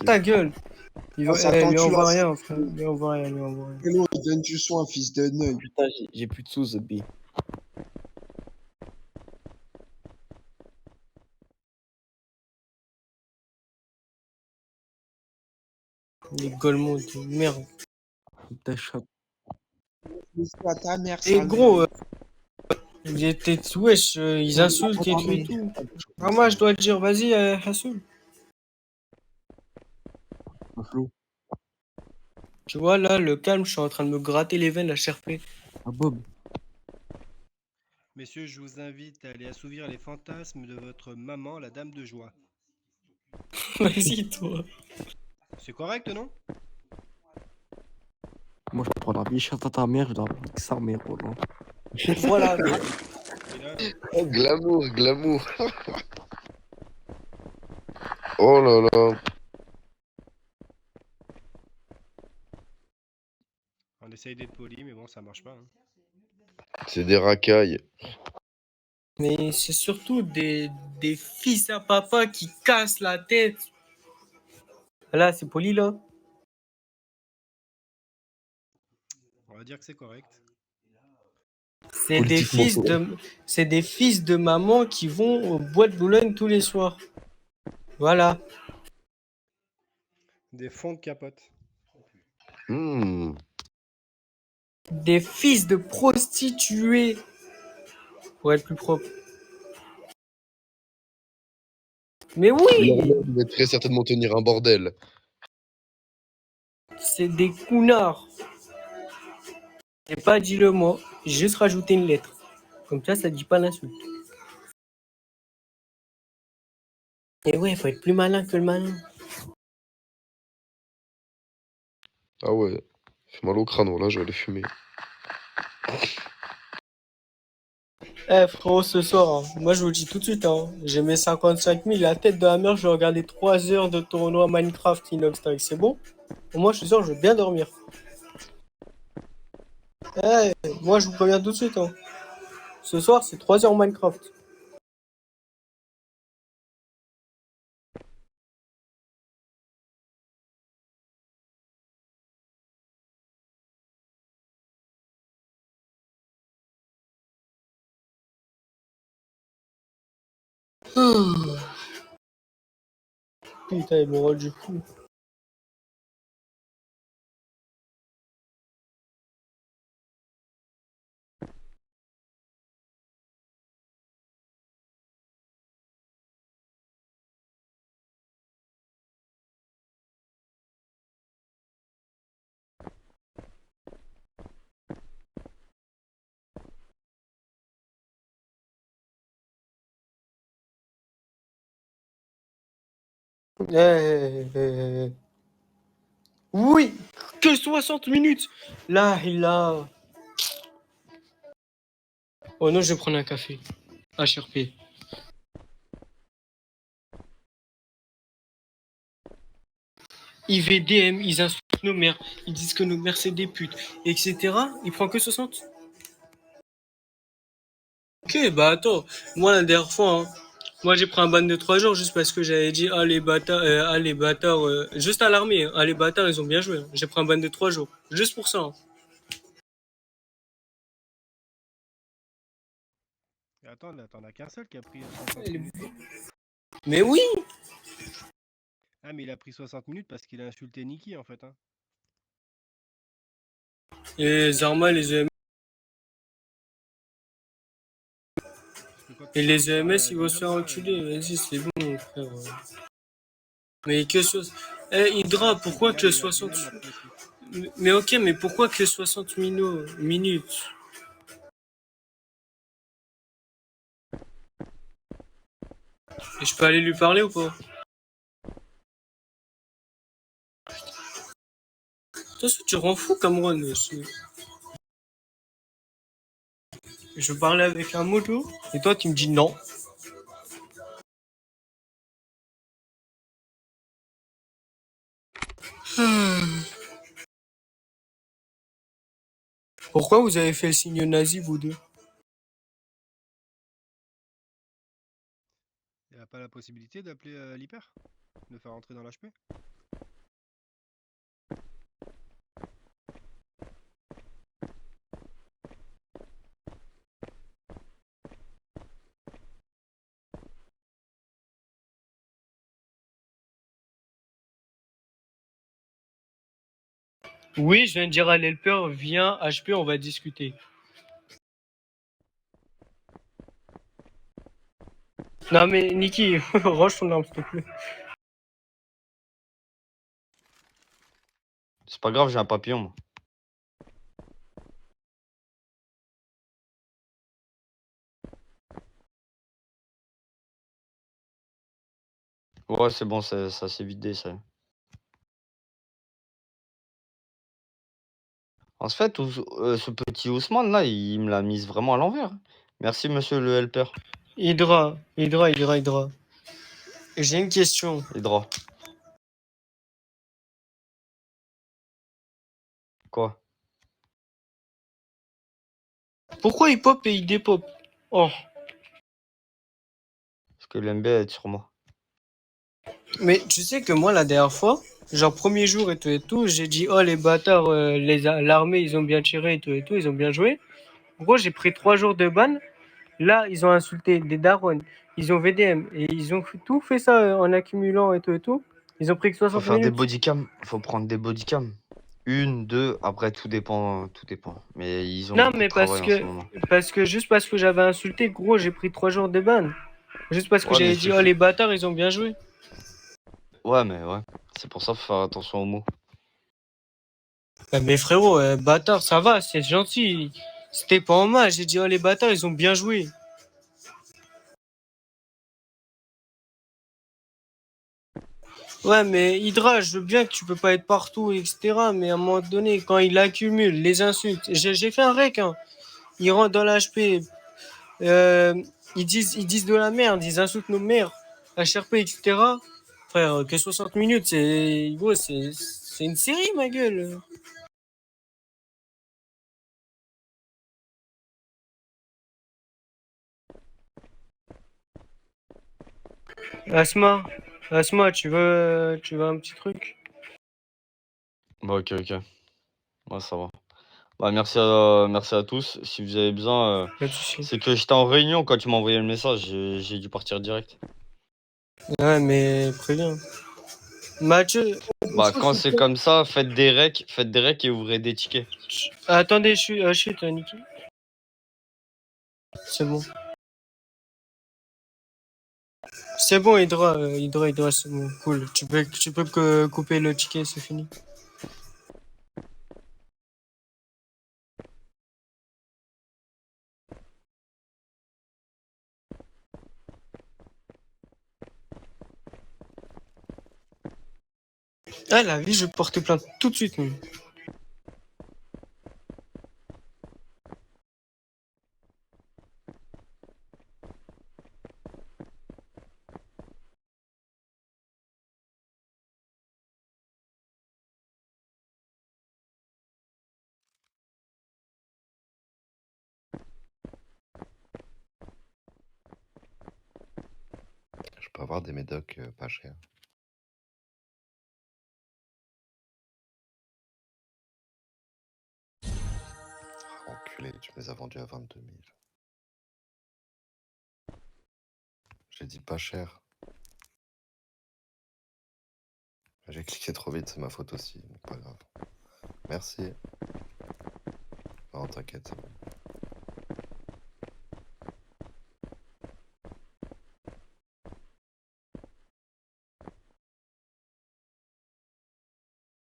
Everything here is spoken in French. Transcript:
Ta gueule. Ah, ça tend, Lui tu envoie l'as. rien, frère. Lui envoie rien, lui envoie rien. Hello, donne du soin, fils de neuil. Putain, j'ai plus de sous, Zobby. Les golemons de merde. Putain, shop. À ta mère, Et sale gros, neuil. wesh, ils insultent et tout et tout. Ah, moi, je dois te dire, vas-y, Hassoul. Flou. Tu vois, là, le calme, je suis en train de me gratter les veines, la Sherpé. Ah, Bob. Messieurs, je vous invite à aller assouvir les fantasmes de votre maman, la dame de joie. Vas-y, toi. C'est correct, non? Moi, je prends la bichette à ta mère, je la pique sa mère, oh là. Voilà. Et là, Oh, glamour, glamour. Oh là là. on essaye d'être poli, mais bon, ça marche pas. Hein. C'est des racailles. Mais c'est surtout des fils à papa qui cassent la tête. Là, c'est poli, là. On va dire que c'est correct. C'est des fils de maman qui vont au bois de Boulogne tous les soirs. Voilà. Des fonds de capote. Hmm. Des fils de prostituées. Pour être plus propre. Mais oui, Leur mère devait très certainement tenir un bordel. c'est des counards. J'ai pas dit le mot, j'ai juste rajouté une lettre. Comme ça dit pas l'insulte. Et ouais, faut être plus malin que le malin. Ah ouais. Fait mal au crâne, là, je vais aller fumer. Eh frérot, ce soir, hein, moi je vous le dis tout de suite, hein, j'ai mes 55 000, la tête de la mer, je vais regarder 3 heures de tournoi Minecraft Inox Tag, c'est bon? Au moins je suis sûr, je vais bien dormir. Eh, moi je vous préviens tout de suite, hein. Ce soir c'est 3 heures Minecraft. Putain, il me rôle du fou. Oui, que 60 minutes. Là, il a... Oh non, je vais prendre un café. HRP. IVDM, ils insultent nos mères, ils disent que nos mères c'est des putes, etc. Il prend que 60. Ok, bah attends, moi la dernière fois, hein, moi j'ai pris un ban de 3 jours juste parce que j'avais dit ah les bâtards, juste à l'armée, hein, ah les bâtards ils ont bien joué. Hein. J'ai pris un ban de 3 jours, juste pour ça. Hein. Et attends, là, t'en as qu'un seul qui a pris 60 minutes. Mais oui. Ah, mais il a pris 60 minutes parce qu'il a insulté Nikki, en fait. Hein. Et Zarma, les EMS, et les EMS ils vont se faire enculer, vas-y c'est bon mon frère. Mais que Eh Hydra, pourquoi que 60... Mais ok, mais pourquoi que 60 minutes? Et je peux aller lui parler ou pas? Toi, tu rends fou, Cameron. Je parlais avec un moto, et toi, tu me dis non. Pourquoi vous avez fait le signe nazi, vous deux? Il n'y a pas la possibilité d'appeler l'hyper? De faire rentrer dans l'HP? Oui, je viens de dire à l'helper, viens, HP, on va discuter. Non mais Niki, range ton arme s'il te plaît. C'est pas grave, j'ai un papillon, moi. Ouais, c'est bon, ça s'est vidé, ça. En fait, ce petit Ousmane, là, il me l'a mise vraiment à l'envers. Merci, monsieur le helper. Hydra. J'ai une question. Hydra. Quoi? Pourquoi il pop et il dépop? Oh. Parce que l'MB est sur moi. Mais tu sais que moi, la dernière fois, genre premier jour et tout, j'ai dit, oh les bâtards, l'armée, ils ont bien tiré et tout, ils ont bien joué. En gros, j'ai pris 3 jours de ban. Là, ils ont insulté des darons, ils ont VDM et ils ont tout fait ça en accumulant et tout. Ils ont pris que Faut 60 faire des minutes. bodycams. Faut prendre des bodycams. 1, 2, après tout dépend. Tout dépend. Mais ils ont Non, beaucoup mais de travail en ce moment. juste parce que j'avais insulté, gros, j'ai pris 3 jours de ban. Juste parce que Ouais, mais j'avais dit, oh suffit. les bâtards, ils ont bien joué. Ouais, mais ouais. C'est pour ça qu'il faut faire attention aux mots. Mais frérot, bâtard, ça va, c'est gentil. C'était pas en mal, j'ai dit, oh les bâtards, ils ont bien joué. Ouais, mais Hydra, je veux bien que tu peux pas être partout, etc. Mais à un moment donné, quand il accumule les insultes, j'ai fait un rec, hein. Ils rentrent dans l'HP, ils disent de la merde, ils insultent nos mères, HRP, etc. Frère, que 60 minutes, c'est, gros, c'est une série, ma gueule. Asma, tu veux un petit truc? Bah, ok. Ouais, ça va. Bah, merci à tous. Si vous avez besoin, Pas de soucis. c'est que j'étais en réunion quand tu m'as envoyé le message. J'ai dû partir direct. Ouais, mais préviens. Mathieu, Bah, quand c'est comme ça, faites des recs et ouvrez des tickets. attendez, chut, Niki. C'est bon. C'est bon, Hydra, c'est bon, cool. Tu peux couper le ticket, c'est fini. Ah, la vie, je vais porter plainte tout de suite, même. Je peux avoir des médocs pas chers. Ah, enculé, tu me les as vendus à 22 000. J'ai dit pas cher. J'ai cliqué trop vite, c'est ma faute aussi, donc pas grave. Merci. Non, t'inquiète, c'est bon.